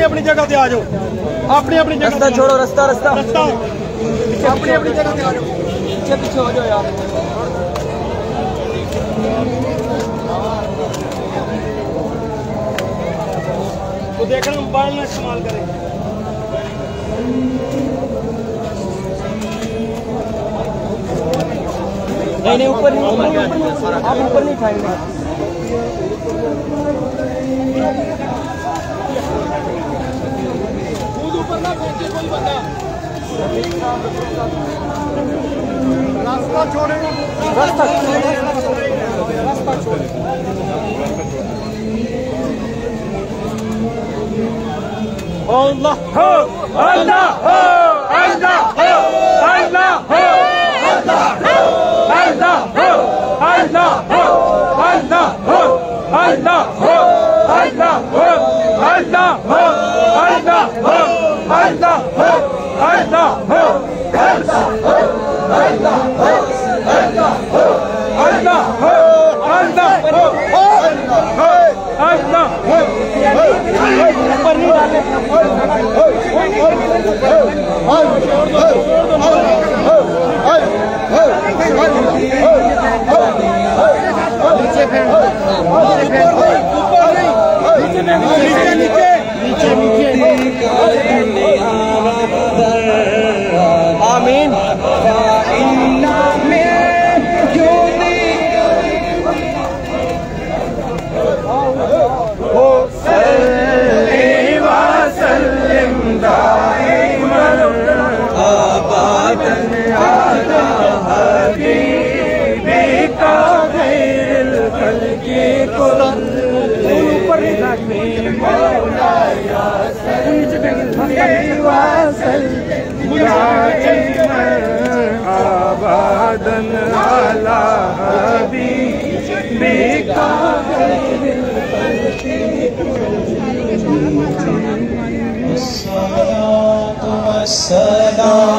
अपनी जगह पे आ जाओ, अपनी जगह रास्ता छोड़ो, रास्ता अपनी जगह पे आ जाओ, पीछे हो जाओ यार। तो देखना मोबाइल ना इस्तेमाल करें। नहीं ऊपर नहीं, आप ऊपर नहीं खाएंगे। ऊपर ना पहुंचे कोई बंदा, रास्ता छोड़े, रास्ता छोड़े। अल्लाह हो, अल्लाह हो, अल्लाह हो, अल्लाह हो, अल्लाह हो, अल्लाह हो, अल्लाह हो, अल्लाह हो, अल्लाह हो, अल्लाह हो, अल्लाह हो, अल्लाह हो, अल्लाह हो, अल्लाह हो, अल्लाह हो, अल्लाह हो, अल्लाह हो, अल्लाह हो, अल्लाह हो, अल्लाह हो। ऊपर नहीं डाले, नीचे आमीन। आबादन अला हबीबिका अस्सलातु वस्सलाम